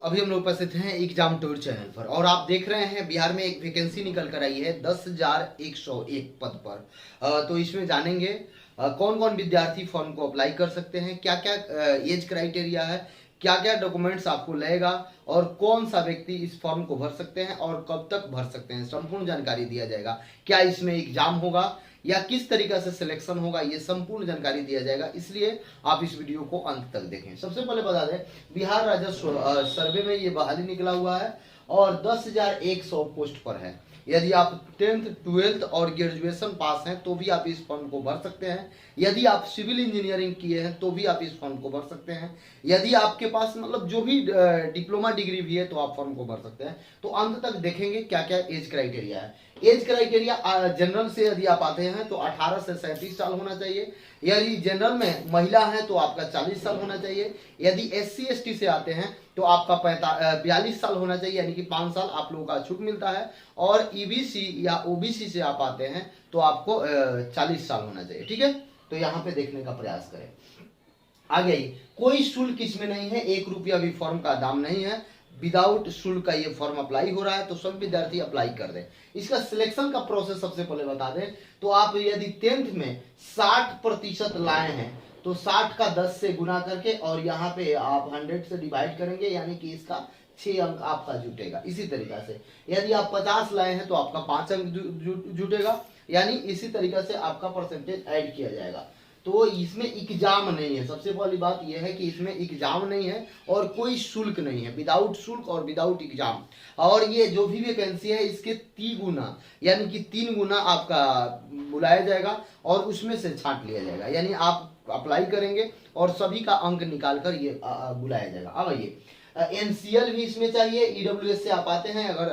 अभी हम लोग उपस्थित हैं एग्जाम टूर चैनल पर और आप देख रहे हैं बिहार में एक वैकेंसी निकल कर आई है 10,101 पद पर। तो इसमें जानेंगे कौन कौन विद्यार्थी फॉर्म को अप्लाई कर सकते हैं, क्या क्या एज क्राइटेरिया है, क्या क्या डॉक्यूमेंट्स आपको लगेगा और कौन सा व्यक्ति इस फॉर्म को भर सकते हैं और कब तक भर सकते हैं, संपूर्ण जानकारी दिया जाएगा। क्या इसमें एग्जाम होगा या किस तरीके से सिलेक्शन होगा, ये संपूर्ण जानकारी दिया जाएगा, इसलिए आप इस वीडियो को अंत तक देखें। सबसे पहले बता दें, बिहार राजस्व सर्वे में ये बहाली निकला हुआ है और 10,100 पोस्ट पर है। यदि आप 10th 12th और ग्रेजुएशन पास हैं तो भी आप इस फॉर्म को भर सकते हैं। यदि आप सिविल इंजीनियरिंग किए हैं तो भी आप इस फॉर्म को भर सकते हैं। यदि आपके पास मतलब जो भी डिप्लोमा डिग्री भी है तो आप फॉर्म को भर सकते हैं। तो अंत तक देखेंगे क्या क्या एज क्राइटेरिया है। एज क्राइटेरिया जनरल से यदि आप आते हैं तो 18 से 37 साल होना चाहिए। यदि जनरल में महिला है तो आपका 40 साल होना चाहिए। यदि SC ST से आते हैं तो आपका 42 साल होना चाहिए, यानी कि 5 साल आप लोगों का छूट मिलता है। और EBC या OBC से आप आते हैं तो आपको 40 साल होना चाहिए। ठीक है, तो यहाँ पे देखने का प्रयास करें। आगे कोई शुल्क इसमें नहीं है, 1 रुपया भी फॉर्म का दाम नहीं है। विदाउट शुल्क का ये फॉर्म अप्लाई हो रहा है, तो सब विद्यार्थी अप्लाई कर दें। इसका सिलेक्शन का प्रोसेस सबसे पहले बता दें तो आप यदि 10th में 60% लाए हैं तो 60 का 10 से गुना करके और यहाँ पे आप 100 से डिवाइड करेंगे, यानी कि इसका 6 अंक आपका जुटेगा। इसी तरीका से यदि आप 50 लाए हैं तो आपका 5 अंक जुटेगा, यानी इसी तरीके से आपका परसेंटेज ऐड किया जाएगा। तो इसमें एग्जाम नहीं है। सबसे पहली बात यह है कि इसमें एग्जाम नहीं है और कोई शुल्क नहीं है, विदाउट शुल्क और विदाउट एग्जाम। और ये जो भी वैकेंसी है इसके 3 गुना यानी कि 3 गुना आपका बुलाया जाएगा और उसमें से छांट लिया जाएगा, यानी आप अप्लाई करेंगे और सभी का अंक निकालकर ये बुलाया जाएगा। अब आइए, NCL भी इसमें चाहिए। EWS से आप आते हैं, अगर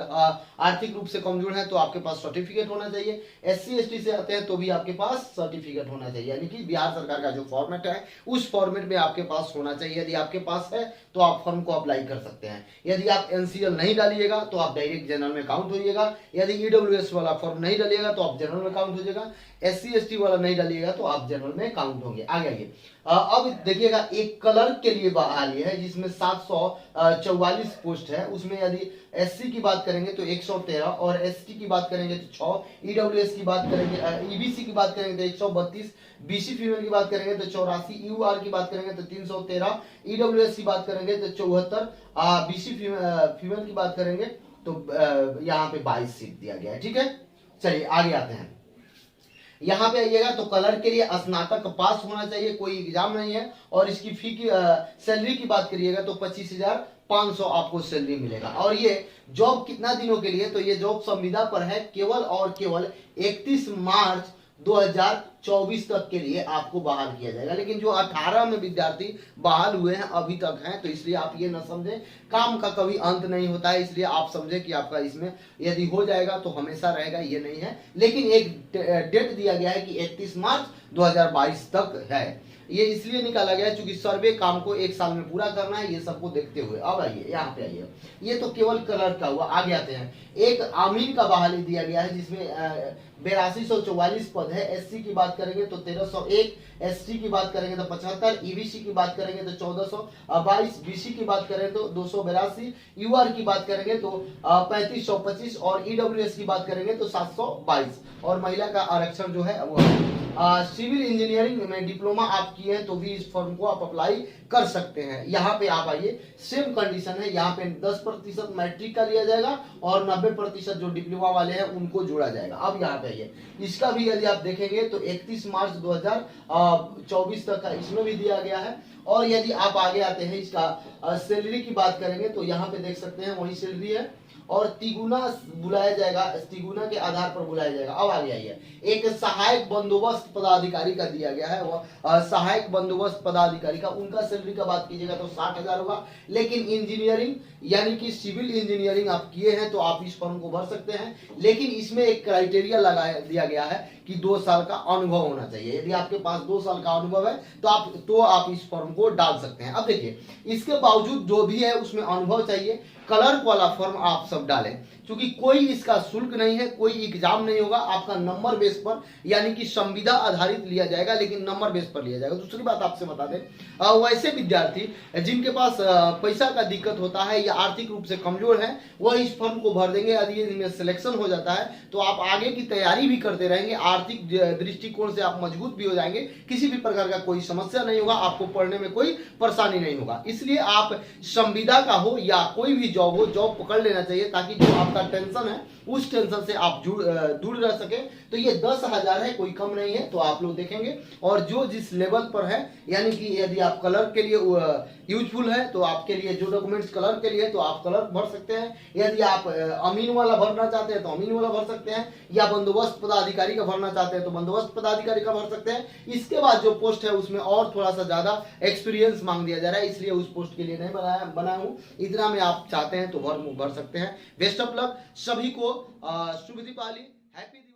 आर्थिक रूप से कमजोर है तो आपके पास सर्टिफिकेट होना चाहिए। SC ST से आते हैं तो भी आपके पास सर्टिफिकेट होना चाहिए, यानी कि बिहार सरकार का जो फॉर्मेट है उस फॉर्मेट में आपके पास होना चाहिए। यदि आपके पास है तो आप फॉर्म को अप्लाई कर सकते हैं। यदि आप NCL नहीं डालिएगा तो आप डायरेक्ट जनरल में काउंट होइएगा। यदि EWS वाला फॉर्म नहीं डालिएगा तो आप जनरल में काउंट हो जाएगा। SC ST वाला नहीं डालिएगा तो आप जनरल में काउंट होंगे। आगे आइए, अब देखिएगा एक क्लर्क के लिए बहाली है जिसमें 744 पोस्ट है। उसमें यदि SC की बात करेंगे तो 113 और ST की बात करेंगे तो 6, EWS की बात करेंगे, EBC की बात करेंगे तो 132, BC फीमेल की बात करेंगे तो 84, UR की बात करेंगे तो 313, EWS की बात करेंगे तो 74, BC फीमेल की बात करेंगे तो यहाँ पे 22 सीट दिया गया है। ठीक है, चलिए आगे आते हैं। यहाँ पे आइएगा तो कलर के लिए स्नातक पास होना चाहिए, कोई एग्जाम नहीं है। और इसकी फी की सैलरी की बात करिएगा तो 25,500 आपको सैलरी मिलेगा। और ये जॉब कितना दिनों के लिए, तो ये जॉब संविदा पर है केवल और केवल 31 मार्च 2024 तक के लिए आपको बहाल किया जाएगा। लेकिन जो 18 में विद्यार्थी बहाल हुए हैं अभी तक हैं, तो इसलिए आप ये न समझें, काम का कभी अंत नहीं होता है, इसलिए आप समझें कि आपका इसमें यदि हो जाएगा तो हमेशा रहेगा, ये नहीं है। लेकिन एक डेट दिया गया है कि 31 मार्च 2022 तक है। ये इसलिए निकाला गया है क्योंकि सर्वे काम को 1 साल में पूरा करना है, ये सबको देखते हुए। अब आइए यहाँ पे आइए, ये तो केवल कलर का हुआ। आगे आते हैं, एक आमीन का बहाली दिया गया है जिसमें 8244 पद है। SC की बात करेंगे तो 1301, ST की बात करेंगे तो 75, EBC की बात करेंगे तो 1422, BC की बात करें तो 282, UR की बात करेंगे तो 3525 और EWS की बात करेंगे तो 722। और महिला का आरक्षण जो है वो सिविल इंजीनियरिंग में डिप्लोमा आप किए हैं तो भी इस फॉर्म को आप अप्लाई कर सकते हैं। यहाँ पे आप आइए, सेम कंडीशन है। यहाँ पे 10% मैट्रिक का लिया जाएगा और 90% जो डिप्लोमा वाले हैं उनको जोड़ा जाएगा। अब यहाँ पे आइए, इसका भी यदि आप देखेंगे तो 31 मार्च 2024 तक का इसमें भी दिया गया है। और यदि आप आगे आते हैं, इसका सैलरी की बात करेंगे तो यहाँ पे देख सकते हैं वही सैलरी है और तिगुना बुलाया जाएगा, तिगुना के आधार पर बुलाया जाएगा। अब आगे आइए, एक सहायक बंदोबस्त पदाधिकारी का दिया गया है, वह सहायक बंदोबस्त पदाधिकारी का उनका सैलरी का बात कीजिएगा तो 60,000 होगा। लेकिन इंजीनियरिंग यानी कि सिविल इंजीनियरिंग आप किए हैं तो आप इस फॉर्म को भर सकते हैं। लेकिन इसमें एक क्राइटेरिया लगाया दिया गया है कि 2 साल का अनुभव होना चाहिए। यदि आपके पास 2 साल का अनुभव है तो आप इस फॉर्म को डाल सकते हैं। अब देखिए, इसके बावजूद जो भी है उसमें अनुभव चाहिए। क्लर्क वाला फॉर्म आप सब डालें, क्योंकि कोई इसका शुल्क नहीं है, कोई एग्जाम नहीं होगा, आपका नंबर बेस पर यानी कि संविदा आधारित लिया जाएगा, लेकिन नंबर बेस पर लिया जाएगा। दूसरी बात आपसे बता दें, वैसे विद्यार्थी जिनके पास पैसा का दिक्कत होता है या आर्थिक रूप से कमजोर है, वह इस फॉर्म को भर देंगे। यदि इनमें सिलेक्शन हो जाता है तो आप आगे की तैयारी भी करते रहेंगे, आर्थिक दृष्टिकोण से आप मजबूत भी हो जाएंगे, किसी भी प्रकार का कोई समस्या नहीं होगा, आपको पढ़ने में कोई परेशानी नहीं होगा। इसलिए आप संविदा का हो या कोई भी जॉब हो, जॉब पकड़ लेना चाहिए, ताकि जो आपका टेंशन है उस टेंशन से आप दूर रह सके। तो ये 10,000 है, कोई कम नहीं है, तो आप लोग देखेंगे। और जो जिस लेवल पर है, यानी कि यदि आप क्लर्क के लिए यूजफुल है तो आपके लिए जो डॉक्यूमेंट्स क्लर्क के लिए तो आप क्लर्क भर सकते हैं। यदि आप अमीन वाला भरना चाहते हैं तो अमीन वाला भर सकते हैं, या बंदोबस्त पदाधिकारी का भरना चाहते हैं तो बंदोबस्त पदाधिकारी का भर सकते हैं। इसके बाद जो पोस्ट है उसमें और थोड़ा सा ज्यादा एक्सपीरियंस मांग दिया जा रहा है, इसलिए उस पोस्ट के लिए नहीं बनाया हूं। इतना में आप चाहते हैं तो भर सकते हैं। बेस्ट ऑफ लक सभी को। शुभ दीपावली, हैप्पी